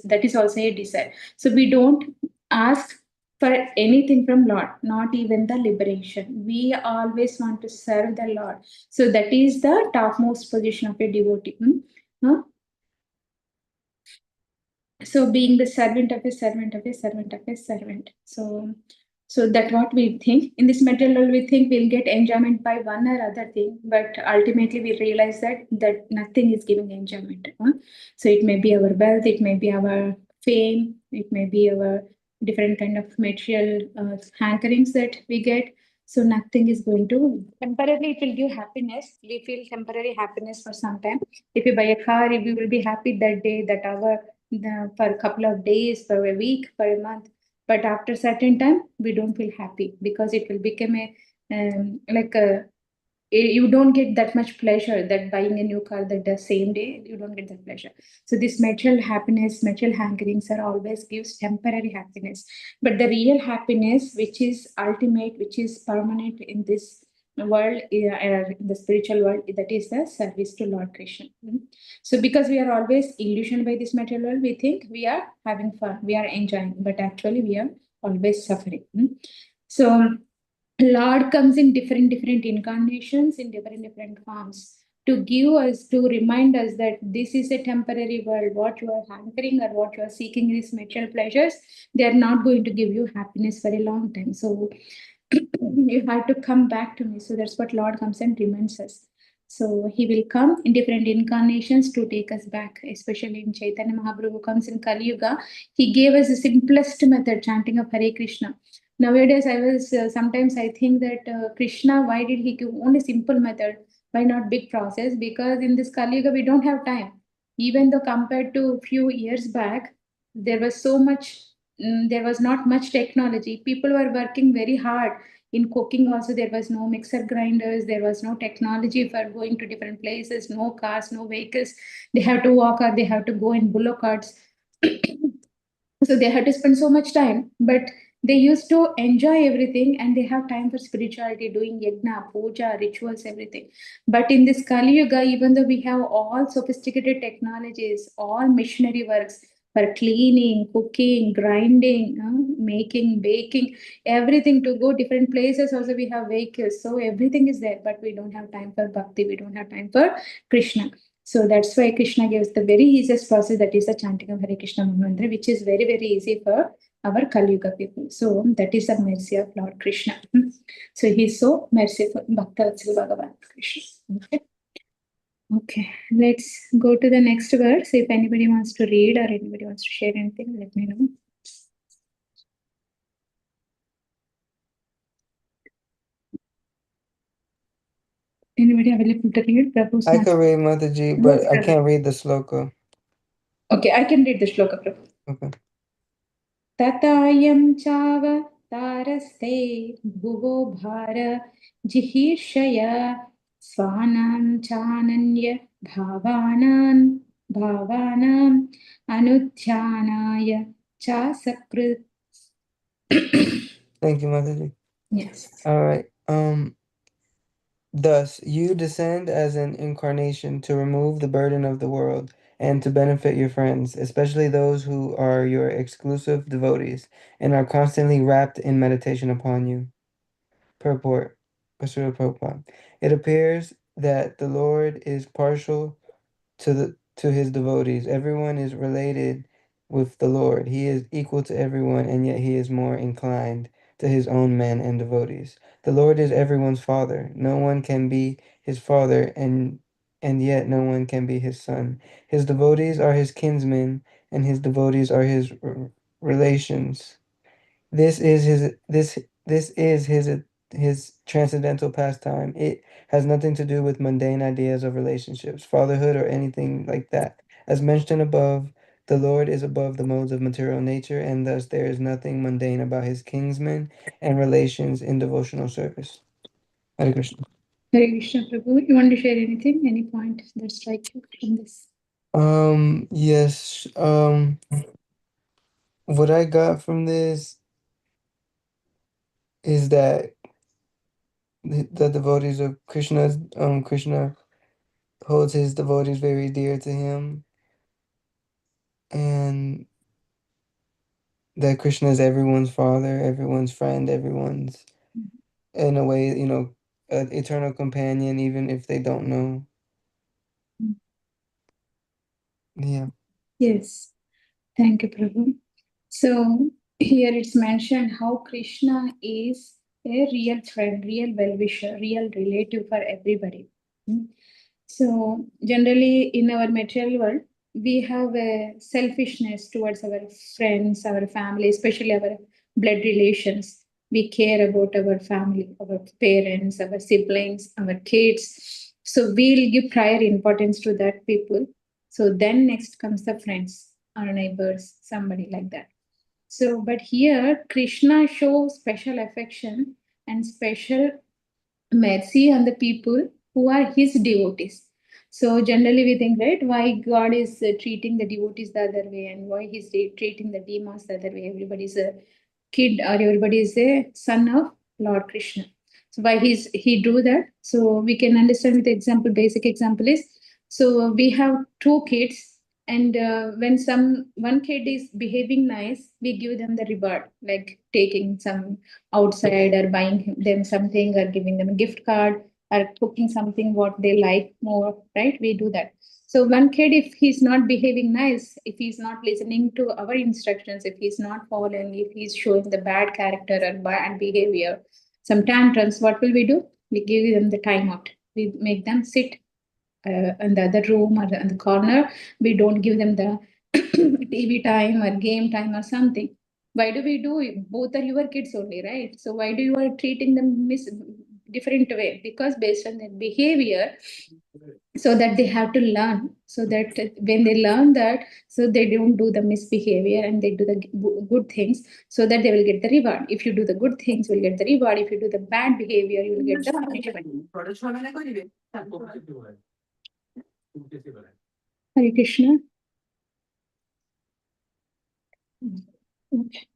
that is also a desire. So we don't ask for anything from Lord, not even the liberation. We always want to serve the Lord. So that is the topmost position of a devotee. No? So being the servant of a servant of a servant of a servant. So that's what we think. In this material world, we think we'll get enjoyment by one or other thing, but ultimately we realize that nothing is giving enjoyment. So it may be our wealth, it may be our fame, it may be our different kind of material hankerings that we get. So nothing is going to temporarily, it will give happiness. We feel temporary happiness for some time. If you buy a car, we will be happy that day, that hour, for a couple of days, for a week, for a month. But after certain time, we don't feel happy because it will become a like a you don't get that much pleasure that buying a new car that the same day you don't get that pleasure. So this material happiness, material hankerings are always gives temporary happiness, but the real happiness, which is ultimate, which is permanent in this world, the spiritual world, that is the service to Lord Krishna. So because we are always illusioned by this material world, we think we are having fun, we are enjoying, but actually we are always suffering. So Lord comes in different incarnations, in different forms, to give us, to remind us that this is a temporary world. What you are hankering or what you are seeking is material pleasures, they are not going to give you happiness for a long time. So you have to come back to me. So that's what Lord comes and reminds us. So he will come in different incarnations to take us back, especially in Chaitanya Mahaprabhu comes in Kali Yuga. He gave us the simplest method, chanting of Hare Krishna. Nowadays, I was sometimes I think that Krishna, why did he give only simple method? Why not big process? Because in this Kali Yuga, we don't have time. Even though compared to few years back, there was so much, there was not much technology. People were working very hard in cooking. Also, there was no mixer grinders. There was no technology for going to different places. No cars, no vehicles. They have to walk or they have to go in bullock carts. So they had to spend so much time, but they used to enjoy everything and they have time for spirituality, doing yajna, puja, rituals, everything. But in this Kali Yuga, even though we have all sophisticated technologies, all missionary works for cleaning, cooking, grinding, making, baking, everything, to go different places, also we have vehicles, so everything is there, but we don't have time for bhakti, we don't have time for Krishna. So that's why Krishna gives the very easiest process, that is the chanting of Hare Krishna Mantra, which is very, very easy for our Kali Yuga people. So that is the mercy of Lord Krishna. So he's so merciful. Bhakta Vatsal Bhagavan Krishna. Okay. Okay, let's go to the next verse. If anybody wants to read or anybody wants to share anything, let me know. Anybody available to read? Prabhu's I not. could read Mataji, Yes, but I Prabhu. can't read the sloka. Okay, I can read the shloka, Prabhu. Okay. ततायं चाव तारस्ते भुवो भार जिहीर्षया स्वानां चानन्य भावानां भावानाम् अनुध्यानाय च सकृत्. Thank you, Mataji. Yes. All right. Thus, you descend as an incarnation to remove the burden of the world and to benefit your friends, especially those who are your exclusive devotees and are constantly wrapped in meditation upon you. Purport, Srila Prabhupada. It appears that the Lord is partial to his devotees. Everyone is related with the Lord. He is equal to everyone, and yet he is more inclined to his own men and devotees. The Lord is everyone's father. No one can be his father, and yet no one can be his son. His devotees are his kinsmen, and his devotees are his relations. This is his transcendental pastime. It has nothing to do with mundane ideas of relationships, fatherhood, or anything like that. As mentioned above, the Lord is above the modes of material nature, and thus there is nothing mundane about his kinsmen and relations in devotional service. Hare Krishna. Hare Krishna, Prabhu. You want to share anything? Any point that strikes you from this? Yes. What I got from this is that the devotees of Krishna holds his devotees very dear to him. and that Krishna is everyone's father, everyone's friend, everyone's, in a way, an eternal companion, even if they don't know. Yeah. Yes. Thank you, Prabhu. So here it's mentioned how Krishna is a real friend, real well-wisher, real relative for everybody. Hmm. So generally in our material world, we have a selfishness towards our friends, our family, especially our blood relations. We care about our family, our parents, our siblings, our kids. So we'll give prior importance to that people. So then next comes the friends, our neighbors, somebody like that. So, but here Krishna shows special affection and special mercy on the people who are his devotees. So generally we think, right, why God is treating the devotees the other way and why he's treating the demons the other way. Everybody's a kid or everybody is a son of Lord Krishna. So why he do that? So we can understand with the example. Basic example is, so we have two kids, and when some one kid is behaving nice, we give them the reward, like taking some outside or buying them something or giving them a gift card or cooking something what they like more, right? We do that. So one kid, if he's not behaving nice, if he's not listening to our instructions, if he's not following, if he's showing the bad character or bad behavior, some tantrums, what will we do? We give them the timeout. We make them sit in the other room or in the corner. We don't give them the TV time or game time or something. Why do we do it? Both are your kids only, right? So why do you are treating them different way? Because based on their behavior, so that they have to learn. So that when they learn that, so they don't do the misbehavior and they do the good things, so that they will get the reward. If you do the good things, you will get the reward. If you do the bad behavior, you will get the punishment. Hare Krishna. Okay.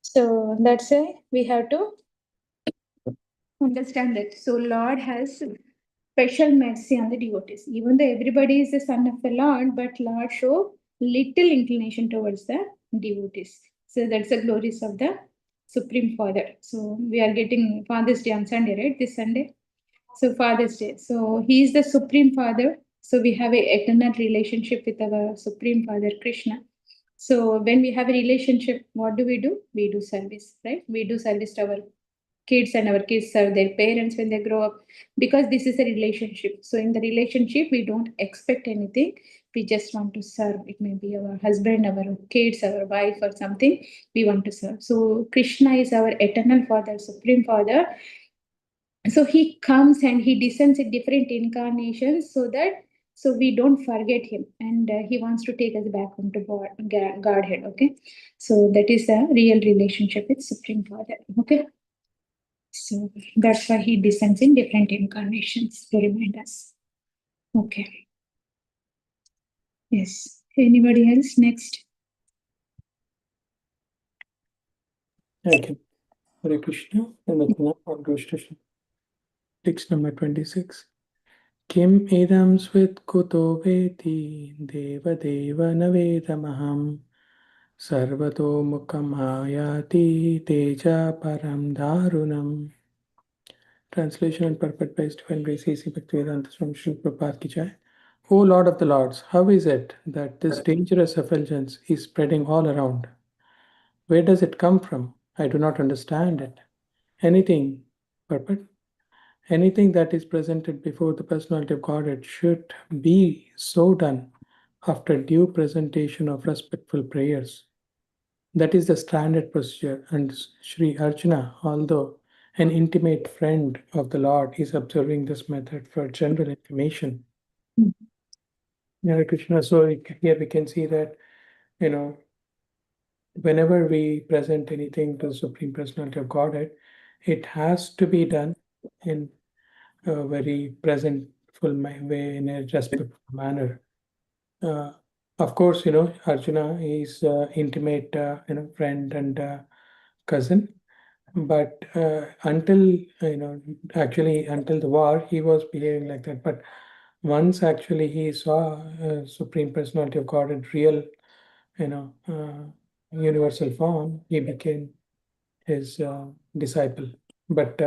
So that's why we have to understand it. So Lord has special mercy on the devotees. Even though everybody is the son of the Lord, but Lord show little inclination towards the devotees. So that's the glories of the Supreme Father. So we are getting Father's Day on Sunday, right? This Sunday. So Father's Day. So he is the Supreme Father. So we have a eternal relationship with our Supreme Father Krishna. So when we have a relationship, what do? We do service, right? We do service to our kids and our kids serve their parents when they grow up, because this is a relationship. So in the relationship we don't expect anything, we just want to serve. It may be our husband, our kids, our wife or something, we want to serve. So Krishna is our eternal Father, Supreme Father. So he comes and he descends in different incarnations, so that so we don't forget him, and he wants to take us back home to Godhead. Okay, so that is a real relationship with Supreme Father. Okay, so that's why he descends in different incarnations to remind us. Okay. Yes. Anybody else? Next. Okay. Hare Krishna. And that's now on Krishna. Text number 26. Kim idam swit kuto veti deva deva navedamaham sarvato mukam hayati teja param darunam. Translation and purport by Stephen Gracie Bhaktivedanta from Srila Prabhupada Ki Jai. O Lord of the Lords, how is it that this dangerous effulgence is spreading all around? Where does it come from? I do not understand it. Anything, purport? Anything that is presented before the personality of Godhead should be so done after due presentation of respectful prayers. That is the standard procedure, and Sri Arjuna, although an intimate friend of the Lord, is observing this method for general information. Hare Krishna. So here we can see that, whenever we present anything to the Supreme Personality of Godhead, it has to be done in a very presentful way, in a respectful manner. Uh, of course, Arjuna is intimate, friend and cousin. But until, actually, until the war, he was behaving like that. But once actually he saw Supreme Personality of God in real, universal form, he became his disciple. But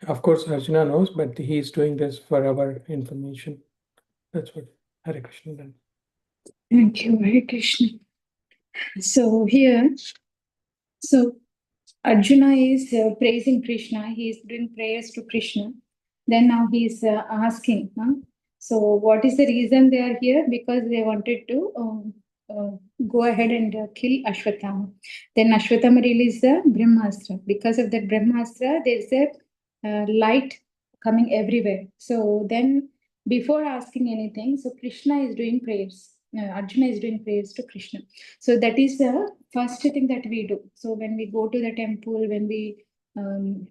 of course, Arjuna knows, but he is doing this for our information. That's what Hare Krishna done. Thank you, Hare Krishna. So here, so Arjuna is praising Krishna. He is doing prayers to Krishna. Then now he is asking, so what is the reason they are here? Because they wanted to uh, go ahead and kill Ashwatthama. Then Ashwatthama released the Brahmastra. Because of that Brahmastra, there is a light coming everywhere. So then, before asking anything, so Krishna is doing prayers. Arjuna is doing prayers to Krishna. So that is the first thing that we do. So when we go to the temple, when we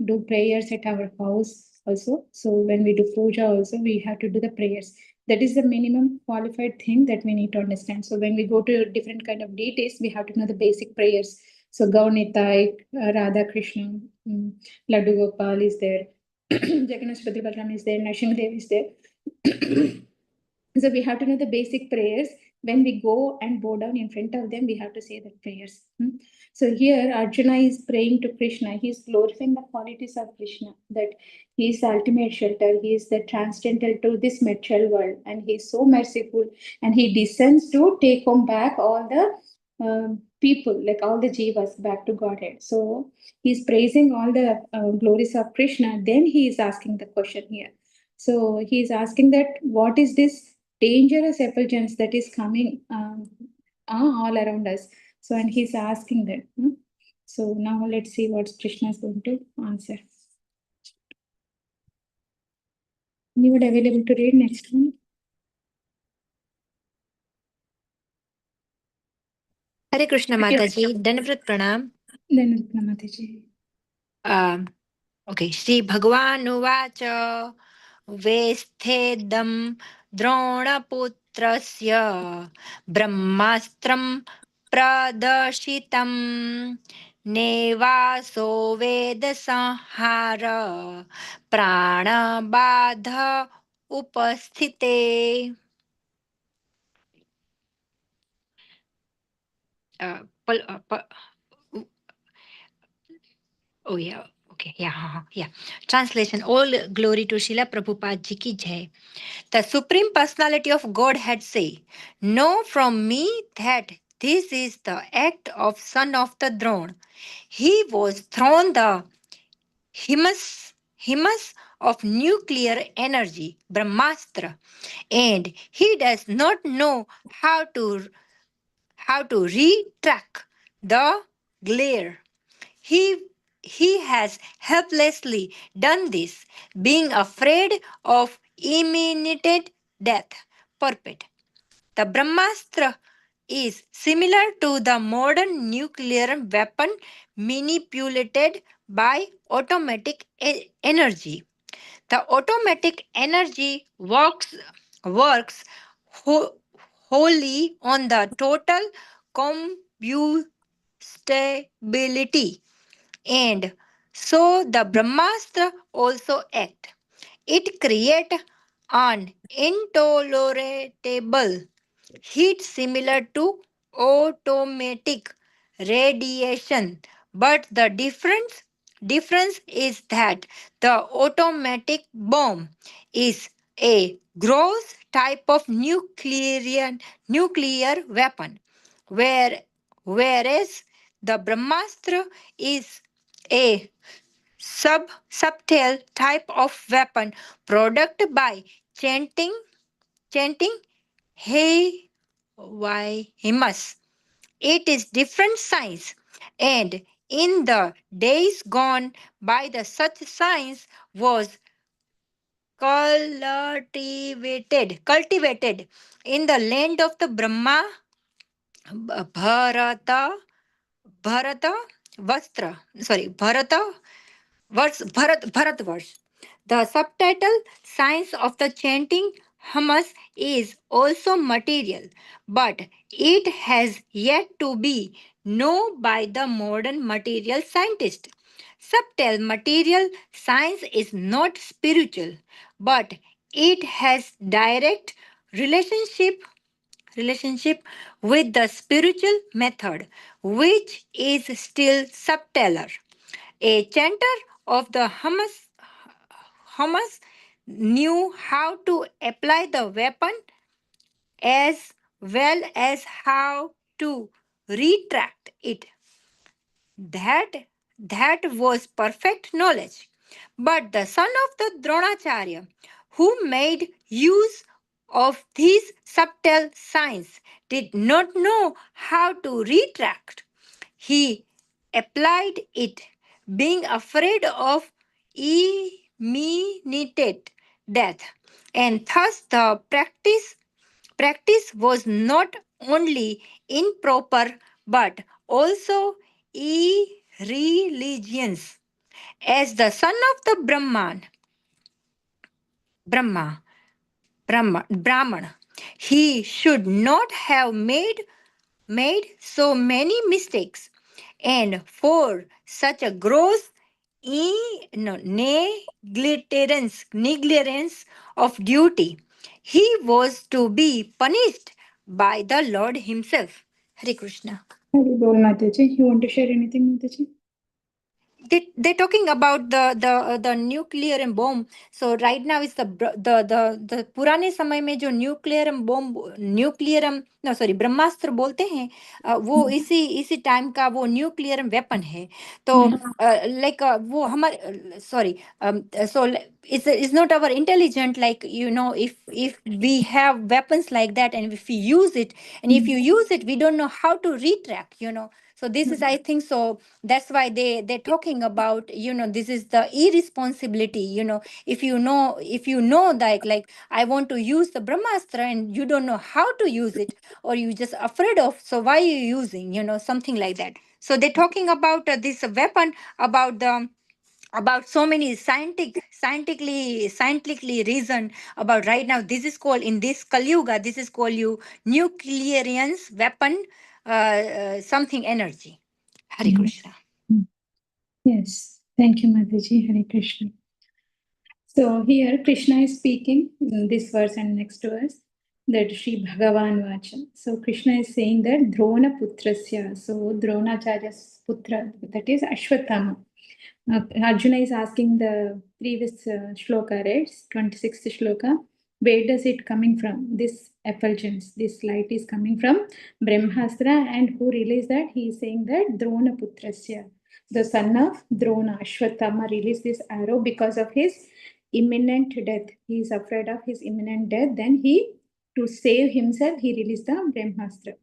do prayers at our house also, so when we do puja also, we have to do the prayers. That is the minimum qualified thing that we need to understand. So when we go to different kind of deities, we have to know the basic prayers. So Gaunitai, Radha Krishna, Laddu Gopal is there, Jagannath Balram is there, Nrsimhadev is there. So we have to know the basic prayers. When we go and bow down in front of them, we have to say the prayers. So here Arjuna is praying to Krishna. He is glorifying the qualities of Krishna, that he is the ultimate shelter, he is the transcendental to this material world, and he is so merciful, and he descends to take home back all the people, like all the jivas, back to Godhead. So he is praising all the glories of Krishna. Then he is asking the question here. So he is asking that what is this dangerous effulgence that is coming all around us. So, and he's asking that. So now let's see what Krishna is going to answer. Anybody available to read next one? Hare Krishna Mataji, Danavrat Pranam. Then Namataji. Okay, Shri Bhagwan Uvacha Vesthedam Dronaputrasya Brahmastram Pradashitam Nevaso Veda Sanhara Prana Badha Upasthite. Oh yeah, okay, yeah, yeah. Translation: All glory to Srila Prabhupada Ji ki jai. The Supreme Personality of Godhead say, "Know from me that this is the act of Son of the Throne. He was thrown the himas of nuclear energy, Brahmastra, and he does not know how to retract the glare. He has helplessly done this, being afraid of imminent death. Purport. The Brahmastra is similar to the modern nuclear weapon manipulated by automatic energy. The automatic energy works who- wholly on the total combustibility, and so the Brahmastra also act. It creates an intolerable heat similar to automatic radiation, but the difference is that the automatic bomb is a gross type of nuclear weapon, where, whereas the Brahmastra is a subtle type of weapon product by chanting hey why himas. It is different science, and in the days gone by the such science was cultivated in the land of the Brahma Bharata Bharata Vastra, sorry, Bharatvarsh. The subtitle Science of the Chanting Hummus is also material, but it has yet to be known by the modern material scientist. Subtle material science is not spiritual, but It has direct relationship with the spiritual method, which is still subtler. A chanter of the Hamas knew how to apply the weapon as well as how to retract it. That was perfect knowledge. But the son of the Dronacharya, who made use of these subtle signs, did not know how to retract. He applied it, being afraid of immediate death, and thus the practice was not only improper but also irreligious. As the son of the Brahma, Brahman, he should not have made so many mistakes, and for such a gross negligence of duty, he was to be punished by the Lord himself. Hare Krishna. Hari Bol Mataji. You want to share anything, Mataji? They're talking about the nuclear and bomb. So right now it's the पुराने समय में जो nuclear no sorry ब्रह्मास्त्र बोलते हैं, वो इसी time का वो न्यूक्लियर वेपन है. तो लाइक वो हमारे sorry so it's not our intelligent, like if we have weapons like that, and if we use it, and if you use it, we don't know how to retract. So this is, I think so, that's why they're talking about, this is the irresponsibility. If you know that, like, I want to use the brahmastra and you don't know how to use it, or you just afraid of, so why are you using, something like that. So they're talking about this weapon, about so many scientifically reason about right now. This is called, in this Kali Yuga, this is called you nuclearians weapon, something energy. Hare Krishna. Yes. Thank you, Mataji. Hare Krishna. So here Krishna is speaking in this verse and next verse, that Shri Bhagavan Vacha. So Krishna is saying that Drona Putrasya. So Dronacharya's putra, that is Ashwatthama. Arjuna is asking the previous shloka, right? 26th shloka. Where does it coming from? This effulgence, this light is coming from Brahmastra, and who released that? He is saying that Drona Putrasya, the son of Drona, Ashwatthama, released this arrow because of his imminent death. He is afraid of his imminent death. Then to save himself, he released the Brahmastra.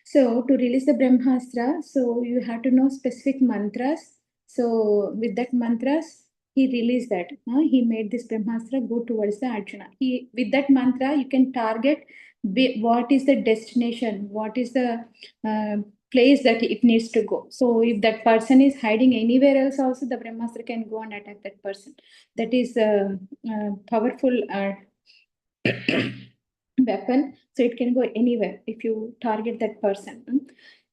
So to release the Brahmastra, so you have to know specific mantras. So with that mantras, he released that. He made this Brahmastra go towards the Arjuna. With that mantra, you can target what is the destination, what is the place that it needs to go. So if that person is hiding anywhere else, also the Brahmastra can go and attack that person. That is powerful weapon, so it can go anywhere if you target that person.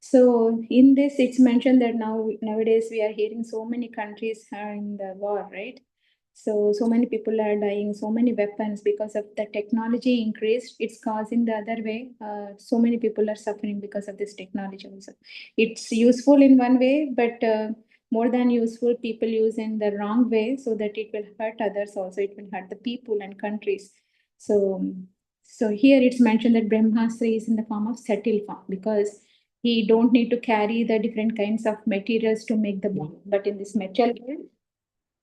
So in this, it's mentioned that nowadays we are hearing so many countries are in the war, right? So many people are dying, so many weapons, because of the technology increased, it's causing the other way. So many people are suffering because of this technology also. It's useful in one way, but more than useful, people use in the wrong way, so that it will hurt others also. It will hurt the people and countries. So here it's mentioned that Brahmastra is in the form of subtle form, because he don't need to carry the different kinds of materials to make the bomb. But in this metal world,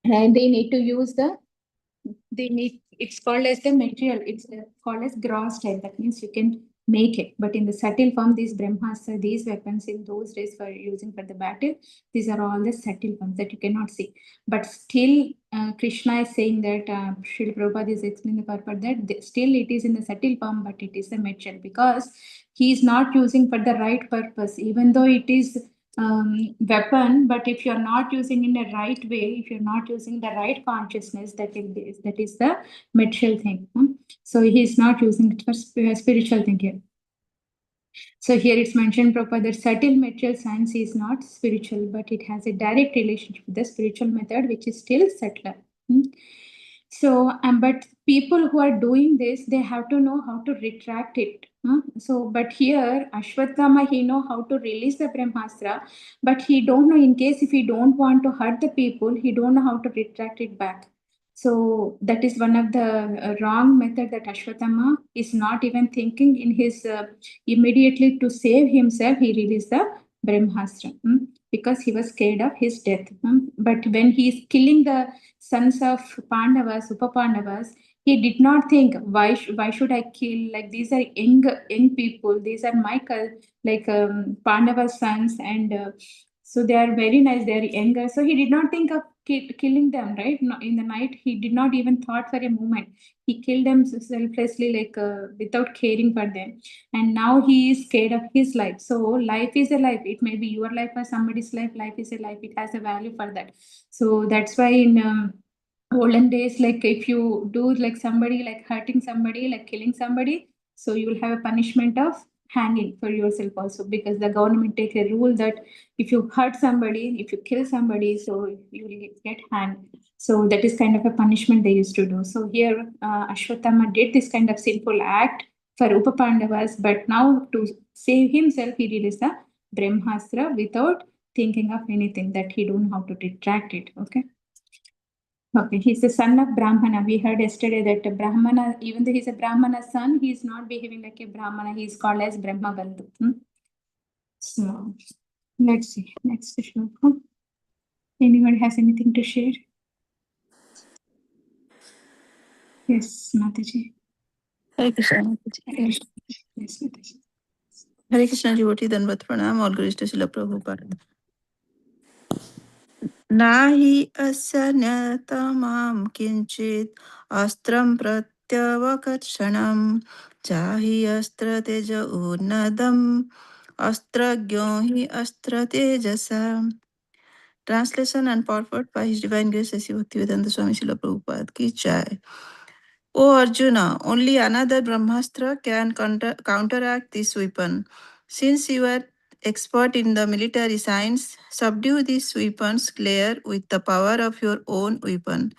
and they need to use it's called as the material, it's called as gross type. That means you can make it. But in the subtle form, these Brahmastra, these weapons in those days for using for the battle, these are all the subtle forms that you cannot see. But still, Krishna is saying that Srila Prabhupada is explaining the purport that still it is in the subtle form, but it is the material, because he is not using for the right purpose, even though it is weapon. But if you're not using in the right way, if you're not using the right consciousness, that is the material thing. So he's not using it for spiritual thing here. So here it's mentioned proper that subtle material science is not spiritual, but it has a direct relationship with the spiritual method, which is still subtler. So but people who are doing this, they have to know how to retract it. So, but here Ashwatthama, he know how to release the Brahmastra, but he don't know, in case if he don't want to hurt the people, he don't know how to retract it back. So that is one of the wrong method that Ashwatthama is not even thinking in his immediately to save himself. He released the Brahmastra because he was scared of his death. But when he is killing the sons of Pandavas, Upapandavas, he did not think why should I kill, like these are young people, these are my Pandava's sons, and so they are very nice, they are younger. So he did not think of killing them, right? No, in the night, he did not even thought for a moment. He killed them selflessly, without caring for them. And now he is scared of his life. So life is a life. It may be your life or somebody's life. Life is a life. It has a value for that. So that's why in olden days, like if you do like somebody, like hurting somebody, like killing somebody, so you will have a punishment of hanging for yourself also, because the government take a rule that if you hurt somebody, if you kill somebody, so you will get hanged. So that is kind of a punishment they used to do. So here Ashwatthama did this kind of sinful act for Upapandavas, but now to save himself, he released the Brahmastra without thinking of anything, that he don't know how to retract it. Okay. Okay, he's the son of Brahmana. We heard yesterday that Brahmana, even though he's a Brahmana's son, he's not behaving like a Brahmana. He's called as Brahma Bandhu. So let's see. Next shloka. Anyone has anything to share? Yes, Mataji. Hare Krishna. Hare Krishna. Yes, Mataji. Hare Krishna devotee Danvat Pranam, all glories to Srila Prabhupada. Nahi asya nyatamam kinchit astram pratyavakarsanam jahi astra teja urnadam astra gyohi astra tejasa. Translation and purport by His Divine Grace Sri Bhaktivedanta Swami Srila Prabhupada ki jai. O Arjuna, only another Brahmastra can counteract this weapon. Since you are expert in the military science, subdue this weapon's glare with the power of your own weapon.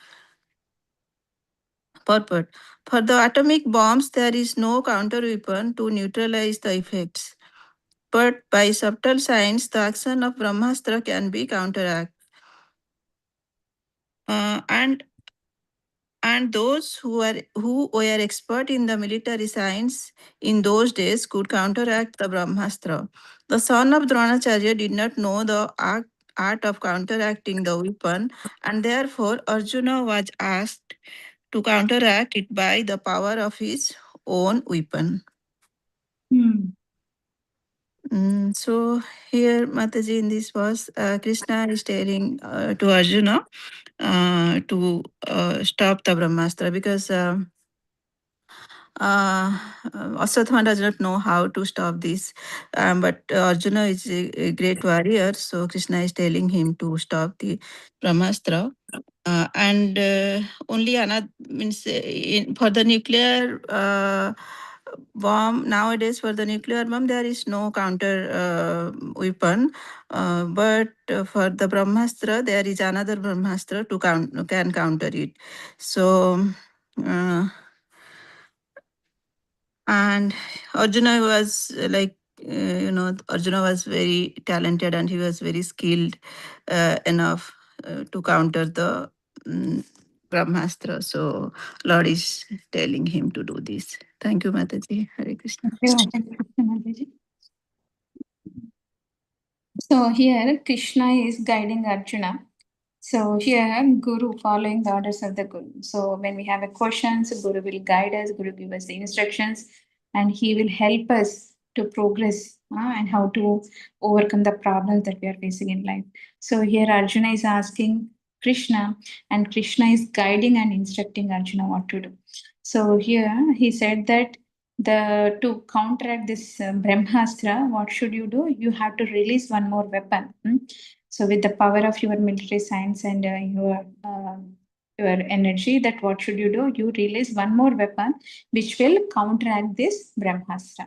Purport. For the atomic bombs, there is no counter weapon to neutralize the effects. But by subtle science, the action of Brahmastra can be counteracted. And those who were expert in the military science in those days could counteract the Brahmastra. The son of Dronacharya did not know the art of counteracting the weapon, and therefore Arjuna was asked to counteract it by the power of his own weapon. So here, Mataji, in this verse, Krishna is telling to Arjuna to stop the Brahmastra, because Aswathama does not know how to stop this, but Arjuna is a great warrior, so Krishna is telling him to stop the Brahmastra. And only another means for the nuclear bomb nowadays, for the nuclear bomb there is no counter weapon, but for the Brahmastra there is another Brahmastra to can counter it. So. And Arjuna was Arjuna was very talented and he was very skilled enough to counter the Brahmastra. So Lord is telling him to do this. Thank you, Mataji. Hare Krishna. So here Krishna is guiding Arjuna. So here Guru following the orders of the Guru. So when we have a question, so Guru will guide us, Guru give us the instructions, and he will help us to progress and how to overcome the problems that we are facing in life. So here Arjuna is asking Krishna, and Krishna is guiding and instructing Arjuna what to do. So here he said that to counteract this Brahmastra, what should you do? You have to release one more weapon. So with the power of your military science and your energy, that what should you do? You release one more weapon which will counteract this Brahmastra.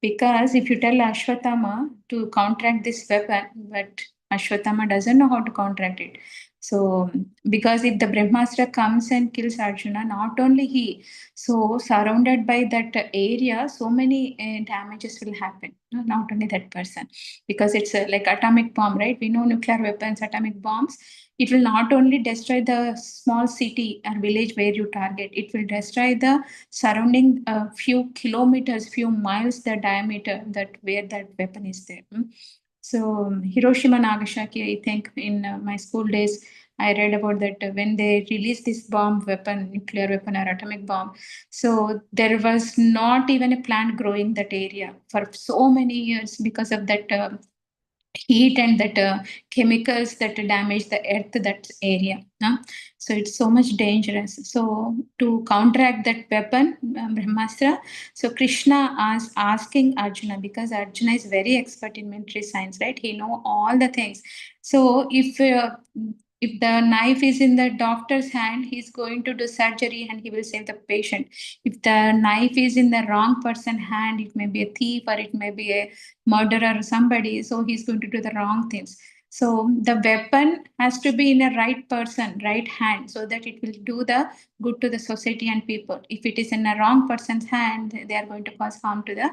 Because if you tell Ashwatthama to counteract this weapon, but Ashwatthama doesn't know how to counteract it. So because if the Brahmastra comes and kills Arjuna, not only he, so surrounded by that area, so many damages will happen. No, not only that person, because it's like atomic bomb, right? We know nuclear weapons, atomic bombs. It will not only destroy the small city or village where you target, it will destroy the surrounding few kilometers, few miles the diameter that where that weapon is there. So Hiroshima, Nagasaki, I think in my school days, I read about that when they released this bomb weapon, nuclear weapon or atomic bomb. So there was not even a plant growing that area for so many years because of that heat and that chemicals that damage the earth, that area. So it's so much dangerous. So to counteract that weapon, Brahmastra, so Krishna is asking Arjuna, because Arjuna is very expert in military science, right? He know all the things. So if the knife is in the doctor's hand, he's going to do surgery and he will save the patient. If the knife is in the wrong person's hand, it may be a thief or it may be a murderer or somebody, so he's going to do the wrong things. So the weapon has to be in a right person, right hand, so that it will do the good to the society and people. If it is in a wrong person's hand, they are going to cause harm to the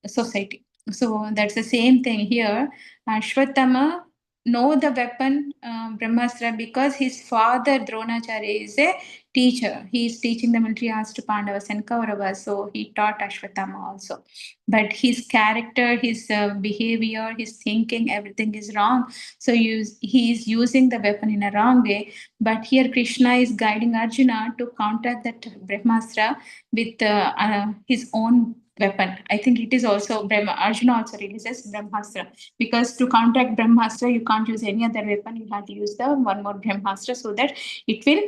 society. So that's the same thing here. Ashwatthama know the weapon, Brahmastra, because his father Dronacharya is a teacher. He is teaching the military arts to Pandavas and Kauravas, so he taught Ashwatthama also. But his character, his behavior, his thinking, everything is wrong. So he is using the weapon in a wrong way. But here Krishna is guiding Arjuna to counter that Brahmastra with his own weapon. I think it is also Arjuna also releases Brahmastra, because to counteract Brahmastra, you can't use any other weapon. You have to use the one more Brahmastra so that it will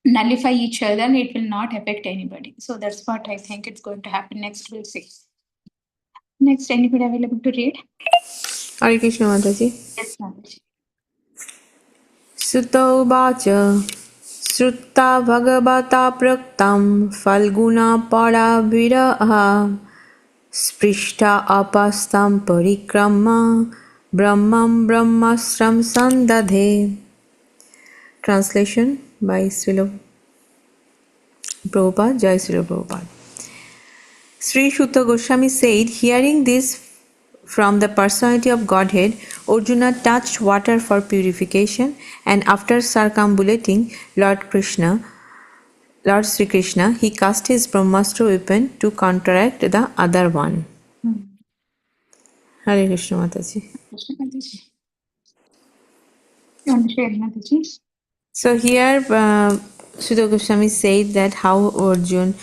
nullify each other and it will not affect anybody. So that's what I think it's going to happen next. We'll see. Next, anybody available to read? Hare Krishna Mataji. Yes, Mataji. Sutta Srutta Bhagavata Praktam Falguna Paraviraha Sprishta Apastam Parikrama Brahmam Brahmasram Sandadhe. Translation by Srila Prabhupada, Jai Srila Prabhupada. Sri Sutta Goswami said, hearing this from the personality of Godhead, Arjuna touched water for purification, and after circumambulating Lord Sri Krishna, he cast his Brahmastra weapon to counteract the other one. Hare Krishna Mataji. Krishna Mataji. You want to share, Mataji? So here, Sutta Goswami said that how Arjuna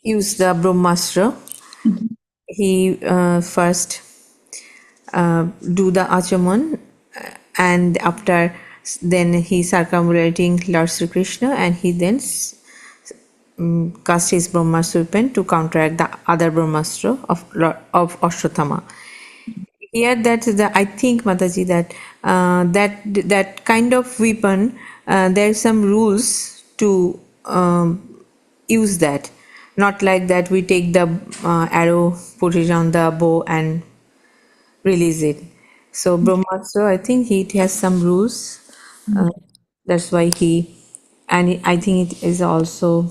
used the Brahmastra. He first do the achaman, and after then he circumambulating Lord Sri Krishna, and he then cast his Brahmastra weapon to counteract the other Brahmastra of Ashwatthama. Here that I think Mataji that that kind of weapon, there are some rules to use that. Not like that we take the arrow, put it on the bow and release it. So Brahmastra, I think it has some rules. That's why I think it is also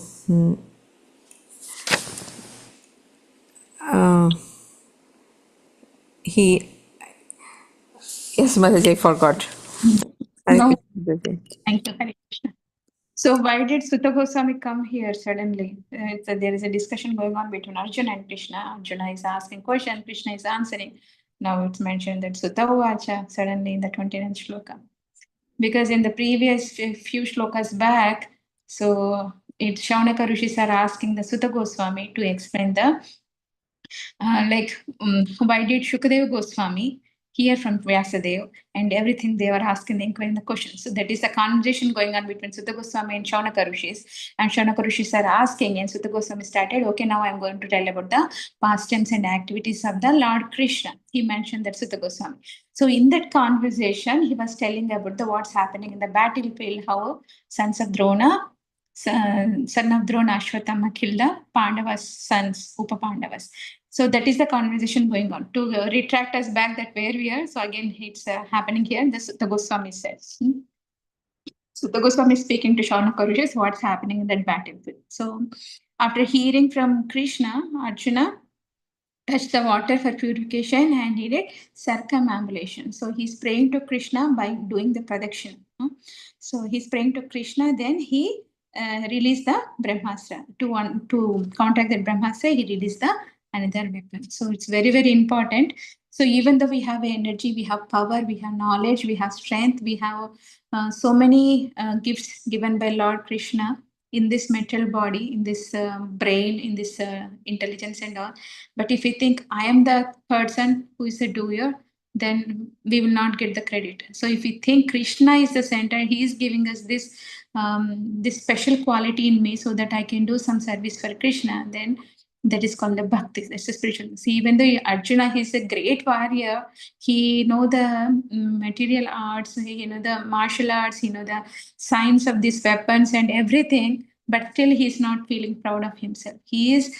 he. Yes, Mataji, I forgot. No. Thank you, Hare Krishna. So why did Sutta Goswami come here suddenly? There is a discussion going on between Arjuna and Krishna. Arjuna is asking question, Krishna is answering. Now it's mentioned that Sutta Uvacha suddenly in the 29th shloka. Because in the previous few shlokas back, so it's Shaunaka Rishis are asking the Sutta Goswami to explain the why did Shukadeva Goswami hear from Vyasadeva, and everything they were asking, the inquiring the questions. So that is the conversation going on between Sutta Goswami and Shaunaka Rishis. And Shaunaka Rishis are asking, and Sutta Goswami started, okay, now I'm going to tell about the pastimes and activities of the Lord Krishna. He mentioned that Sutta Goswami. So in that conversation, he was telling about what's happening in the battlefield, how sons of Drona, son of Drona, Ashwatthama killed the Pandavas' sons, Upa Pandavas. So that is the conversation going on to retract us back that where we are. So again, it's happening here. This the Goswami says. So the Goswami is speaking to Shaunaka what's happening in that battlefield. So after hearing from Krishna, Arjuna touched the water for purification and he did circumambulation. So he's praying to Krishna by doing the pradakshina. So he's praying to Krishna, then he released the Brahmastra. To counteract that Brahmastra, he released the another weapon. So it's very, very important. So even though we have energy, we have power, we have knowledge, we have strength, we have so many gifts given by Lord Krishna in this material body, in this brain, in this intelligence and all. But if we think I am the person who is a doer, then we will not get the credit. So if we think Krishna is the center, he is giving us this this special quality in me so that I can do some service for Krishna, then that is called the bhakti. That's the spiritual. See, even though Arjuna is a great warrior, he know the material arts, he know the martial arts, he know the science of these weapons and everything, but still he's not feeling proud of himself. He is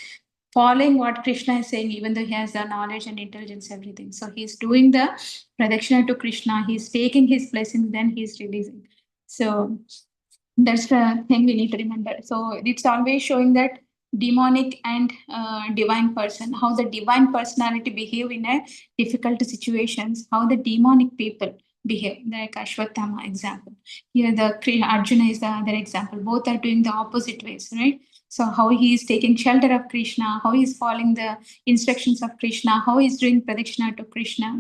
following what Krishna is saying, even though he has the knowledge and intelligence, everything. So he's doing the pradakshina to Krishna, he's taking his blessings, then he's releasing. So that's the thing we need to remember. So it's always showing that demonic and divine person, how the divine personality behave in a difficult situations, how the demonic people behave, like Ashwatthama example. Here the Arjuna is the other example. Both are doing the opposite ways, right? So how he is taking shelter of Krishna, how he is following the instructions of Krishna, how he is doing pradakshina to Krishna.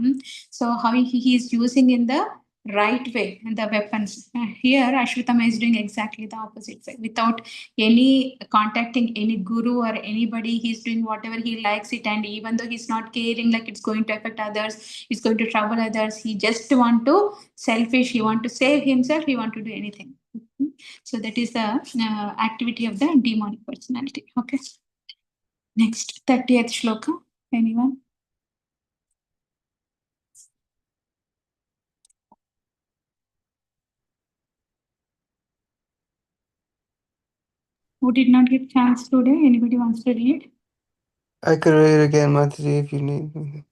So how he is using in the right way the weapons. Here Ashwatthama is doing exactly the opposite way. Without any contacting any guru or anybody, he's doing whatever he likes it, and even though he's not caring like it's going to affect others, it's going to trouble others, he just want to selfish, he want to save himself, he want to do anything. So that is the activity of the demonic personality. Okay. Next, 30th shloka. Anyone? Who did not get chance today? Anybody wants to read? I could read it again, Mataji, if you need me.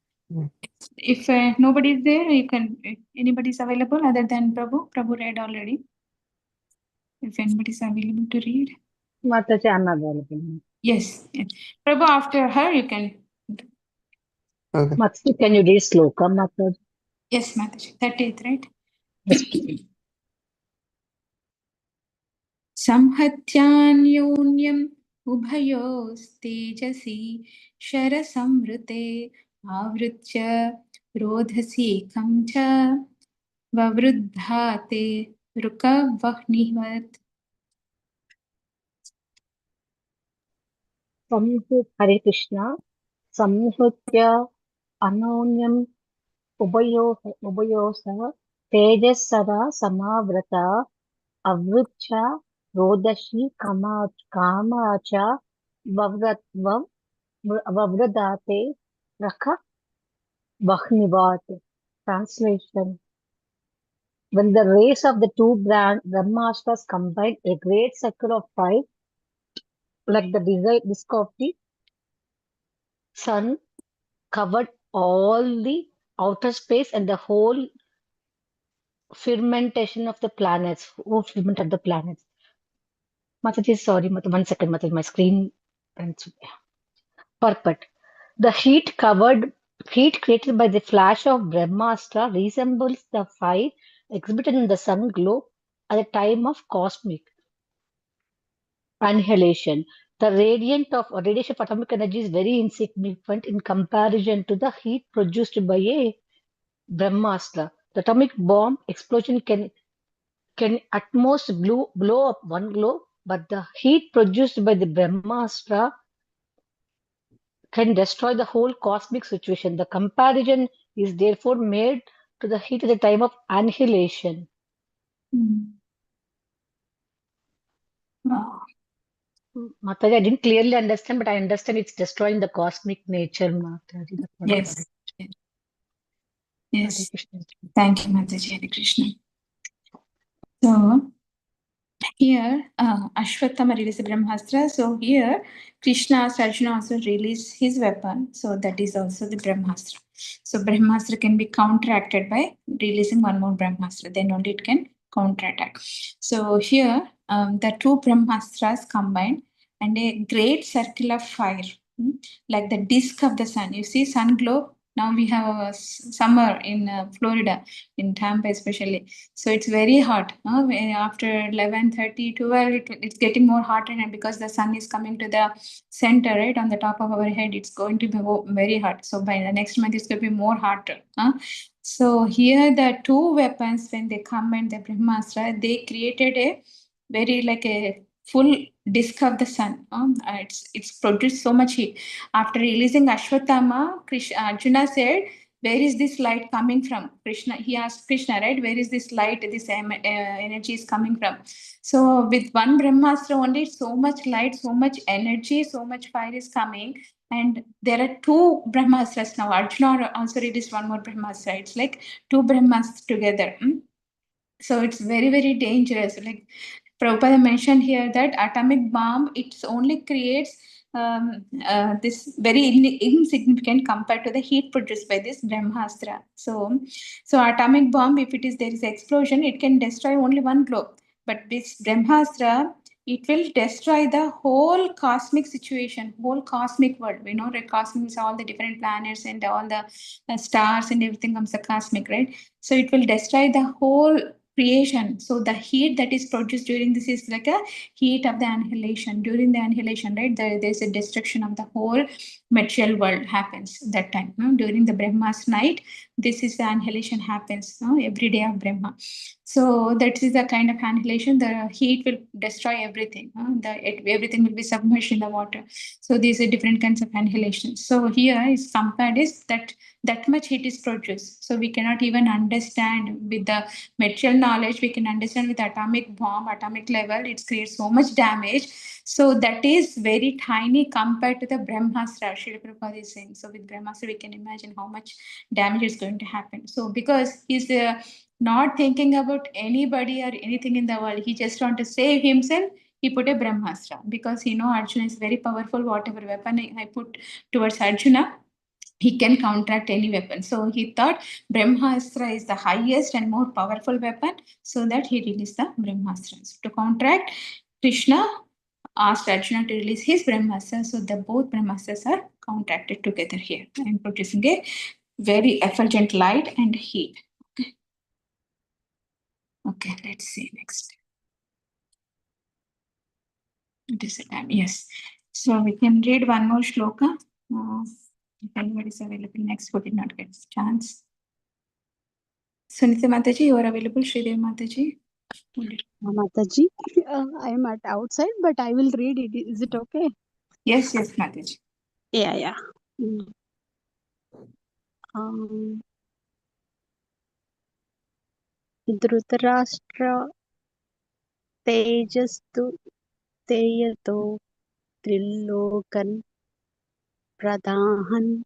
If nobody is there, you can. If anybody is available other than Prabhu. Prabhu read already. If anybody is available to read. Mataji, I'm available. Yes. Yes. Prabhu, after her, you can. Okay. Mataji, can you read sloka, Mataji? Yes, Mataji. 30th, right? Yes, please. संहत्यान्योन्यम् उभयोस्तेजसि शरसंवृते आवृत्य रोधसीकं च ववृद्धाते रुकवह्निवत्. Hare Krishna. Samhutya Anonyam Ubayosa Tejasara Samavrata Avrucha Rodashi Kamacha Vavradate Raka Vahnivat. Translation. When the rays of the two Brahmastras combined, a great circle of fire, like the disk of the sun, covered all the outer space and the whole fermentation of the planets, whole ferment of the planets. Mataji, sorry, 1 second, Mataji, my screen. Perfect. The heat created by the flash of Brahmastra resembles the fire exhibited in the sun globe at the time of cosmic annihilation. The radiation of atomic energy is very insignificant in comparison to the heat produced by a Brahmastra. The atomic bomb explosion can at most blow up one globe, but the heat produced by the Brahmastra can destroy the whole cosmic situation. The comparison is therefore made to the heat at the time of annihilation. Wow. Mataji, I didn't clearly understand, but I understand it's destroying the cosmic nature, Mataji. That's what I Yes. got it. Yes. Hare Krishna. Thank you, Mataji. Hare Krishna. So, Here, Ashwatthama released Brahmastra. So here, Krishna asked Arjuna also release his weapon. So that is also the Brahmastra. So Brahmastra can be counteracted by releasing one more Brahmastra. Then only it can counterattack. So here, the two Brahmastras combined and a great circle of fire, like the disk of the sun. You see sun globe? Now we have a summer in Florida, in Tampa especially. So it's very hot. After 11:30, 12, it's getting more hotter, and because the sun is coming to the center, right, on the top of our head, it's going to be very hot. So by the next month, it's going to be more hotter. So here the two weapons, when they combined the Brahmastra, they created a very like a full disk of the sun. It's produced so much heat. After releasing Ashwatthama, Arjuna said, where is this light coming from? Krishna, he asked Krishna, right, where is this light, this energy is coming from? So with one Brahmastra only, so much light, so much energy, so much fire is coming. And there are two Brahmastras now. Arjuna also released one more Brahmastra. It's like two Brahmastras together. So it's very, very dangerous. Like Prabhupada mentioned here that atomic bomb, it only creates this very insignificant compared to the heat produced by this Brahmastra. So atomic bomb, if there is explosion, it can destroy only one globe. But this Brahmastra, it will destroy the whole cosmic situation, whole cosmic world. We know that cosmic is all the different planets and all the stars and everything comes the cosmic, right? So it will destroy the whole creation. So the heat that is produced during this is like a heat of the annihilation. During the annihilation, right, there's a destruction of the whole material world happens that time. During the Brahma's night, this is the annihilation happens every day of Brahma. So that is the kind of annihilation. The heat will destroy everything. Everything will be submerged in the water. So these are different kinds of annihilation. So here is compared is that much heat is produced. So we cannot even understand with the material knowledge. We can understand with atomic bomb, atomic level, it creates so much damage. So that is very tiny compared to the Brahmastra. Srila Prabhupada is saying. So with Brahmastra, we can imagine how much damage is going to happen. So because he's not thinking about anybody or anything in the world, he just want to save himself. He put a Brahmastra because Arjuna is very powerful. Whatever weapon I put towards Arjuna, he can counteract any weapon. So he thought Brahmastra is the highest and more powerful weapon, so that he released the Brahmastra. So to counteract, Krishna asked Arjuna to release his Brahmastra, so the both Brahmastras are counteracted together here and producing a very effulgent light and heat. Okay, let's see next. It is a time, yes. So we can read one more shloka. If anybody is available next, who did not get chance. Sunita Mataji, you are available. Shridev Mataji. Mataji, I am at outside, but I will read it. Is it okay? Yes, Mataji. Yeah. Dhritarashtra Tejastu Teyato Trilokan Pradhan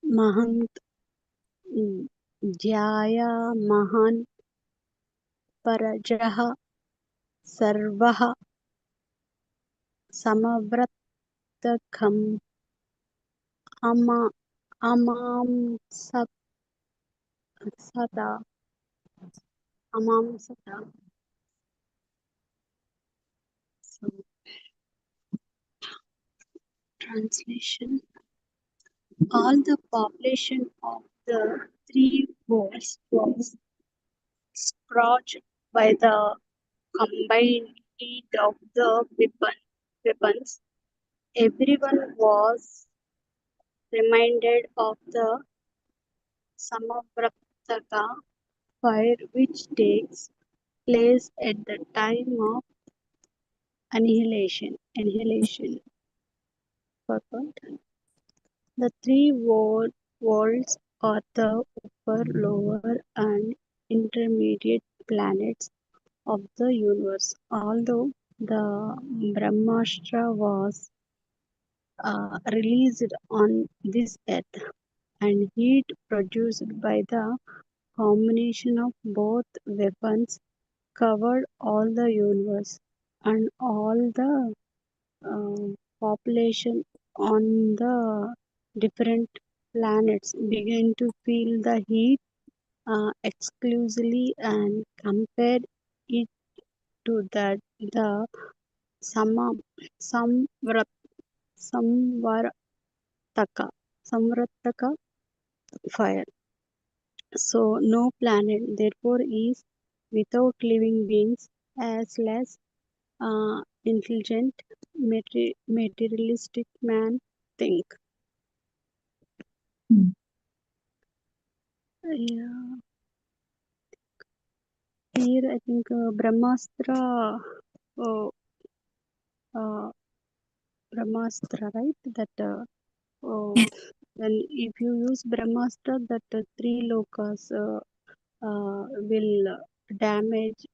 Mahant Jaya Mahan Parajaha Sarvaha Samavratakam Amam Sada. So, translation. All the population of the three worlds was scorched by the combined heat of the weapons. Everyone was reminded of the Samavrataka fire which takes place at the time of annihilation. Purport. The three worlds are the upper, lower, and intermediate planets of the universe. Although the Brahmastra was released on this earth, and heat produced by the combination of both weapons covered all the universe, and all the population on the different planets began to feel the heat exclusively and compared it to that the Sama, Samvrat, Samvartaka, Samvartaka fire. So no planet therefore is without living beings as less intelligent materialistic man think. Yeah, here I think Brahmastra, uh, uh, Brahmastra, right? That when if you use Brahmastra, that three lokas will damage.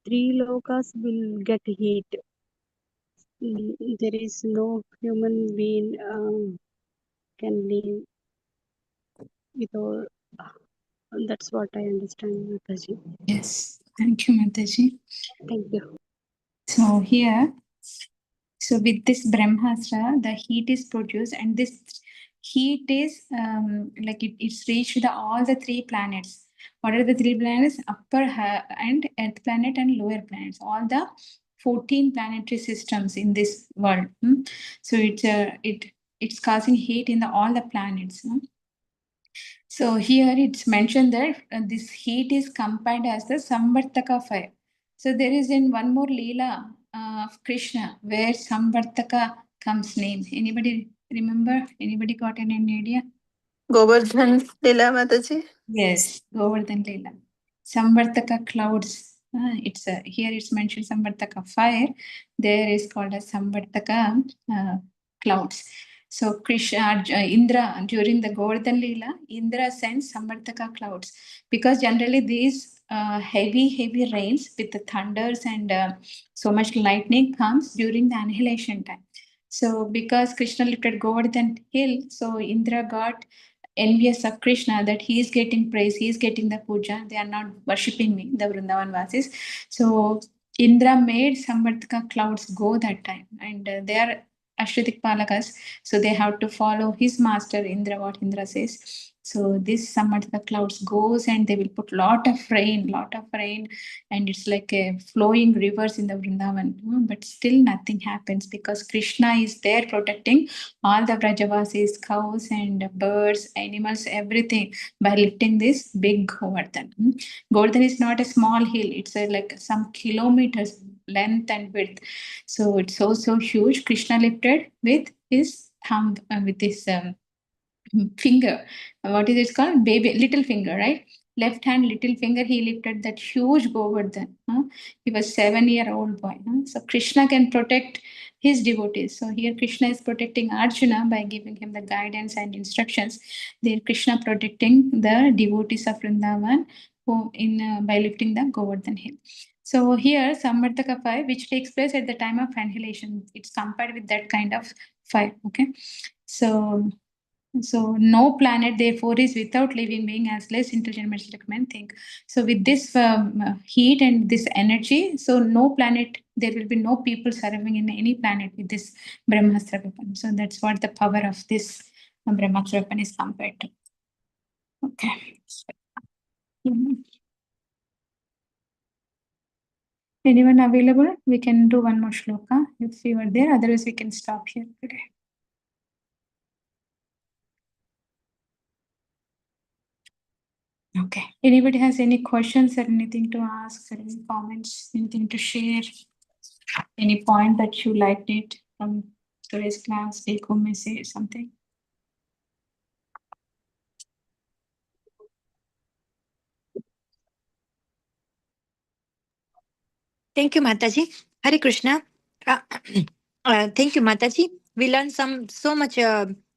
Three lokas will get heat. There is no human being can live without. That's what I understand, Mataji. Yes, thank you, Mataji. Thank you. So here, so with this Brahmastra, the heat is produced, and this heat is like it's reached all the three planets. What are the three planets? Upper and Earth planet and lower planets. All the 14 planetary systems in this world. So it's causing heat in all the planets. So here it's mentioned that this heat is combined as the Samvartaka fire. So there is in one more Leela of Krishna where Samvartaka comes name. Anybody remember? Anybody got any idea? Govardhan Leela Mataji. Yes, Govardhan Leela. Samvartaka clouds. Here it's mentioned Samvartaka fire. There is called as Samvartaka clouds. So Krishna, Indra during the Govardhan Leela, Indra sends Samvartaka clouds because generally these heavy rains with the thunders and so much lightning comes during the annihilation time. So because Krishna lifted Govardhan hill, so Indra got envious of Krishna that he is getting praise, he is getting the puja, they are not worshipping me, the Vrindavan Vasis. So Indra made Samvartaka clouds go that time, and they are Ashritik Palakas, so they have to follow his master Indra, what Indra says. So this Samvartaka clouds goes and they will put lot of rain, and it's like a flowing rivers in the Vrindavan. But still nothing happens because Krishna is there protecting all the Vrajavasis, cows and birds, animals, everything by lifting this big Govardhan. Govardhan is not a small hill, it's like some kilometers length and width. So it's so huge. Krishna lifted with his thumb, with his finger. What is it called? Baby, little finger, right? Left hand, little finger, he lifted that huge Govardhan. He was 7-year-old boy. So Krishna can protect his devotees. So here Krishna is protecting Arjuna by giving him the guidance and instructions. There Krishna protecting the devotees of Vrindavan by lifting the Govardhan hill. So here Samvartaka fire, which takes place at the time of annihilation, it's compared with that kind of fire. Okay, so no planet therefore is without living being as less intelligent materialistic men think. So with this heat and this energy, so no planet, there will be no people surviving in any planet with this Brahmastra weapon. So that's what the power of this Brahmastra weapon is compared to. Okay. Anyone available? We can do one more shloka if you are there. Otherwise, we can stop here today. Okay. Anybody has any questions or anything to ask or any comments, anything to share? Any point that you liked it from today's class, take home message, something? Thank you, Mataji. Hare Krishna. Thank you, Mataji. We learned so much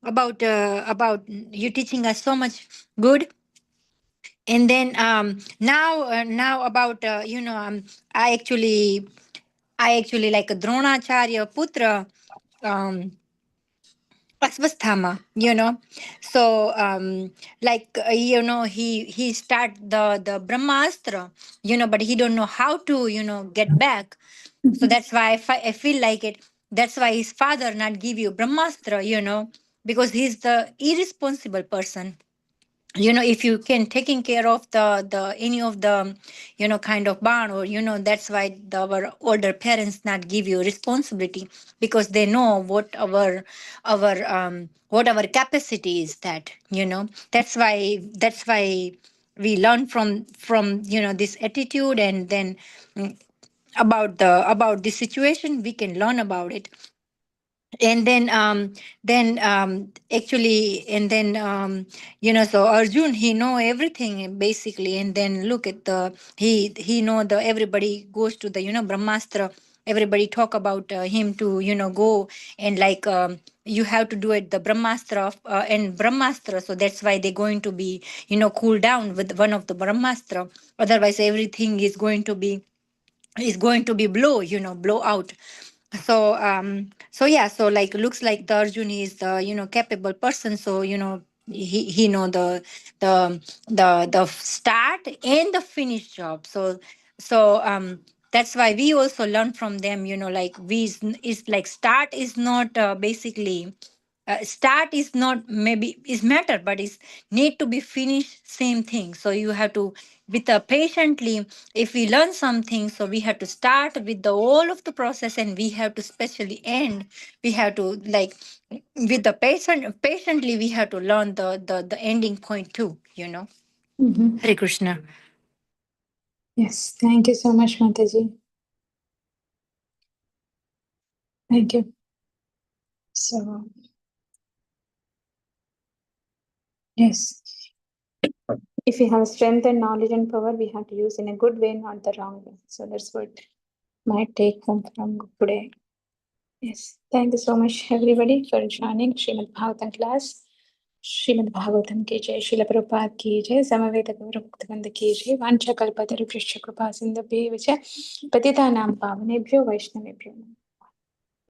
about you teaching us so much good. And then now about I actually like a Dronacharya Putra. Um, Asvasthama, so he start the Brahmastra, but he don't know how to get back. So that's why I feel like it. That's why his father not give you Brahmastra, because he's the irresponsible person. If you can taking care of the any of the kind of barn, or that's why our older parents not give you responsibility, because they know what our capacity is, that that's why we learn from this attitude, and then mm, about the situation we can learn about it. And then actually, and then so Arjun, he know everything basically. And then look at the he know the everybody goes to the Brahmastra. Everybody talk about him to go, and like you have to do it the Brahmastra and Brahmastra. So that's why they're going to be cool down with one of the Brahmastra. Otherwise everything is going to be blow out. So yeah, so like looks like the Arjun is the capable person. So he know the start and the finish job. So that's why we also learn from them. Like we is like start is not basically start is not maybe is matter, but is need to be finished same thing. So you have to with patiently, if we learn something, so we have to start with the all of the process, and we have to specially end. We have to like with the patiently we have to learn the ending point too. Mhm. Hare Krishna. Yes, thank you so much, Mataji. Thank you. So, yes, if we have strength and knowledge and power, we have to use in a good way, not the wrong way. So that's what my take home from today. Yes, thank you so much, everybody, for joining Srimad Bhagavatam class. Shrimad Bhagavatam की जय, श्रील प्रभुपाद की जय, समवेत गौर भक्तवृंद की जय, वाञ्छा कल्पतरुभ्यश्च कृपा सिन्धुभ्येव च पतितानां पावनेभ्यो वैष्णवेभ्यो नमः।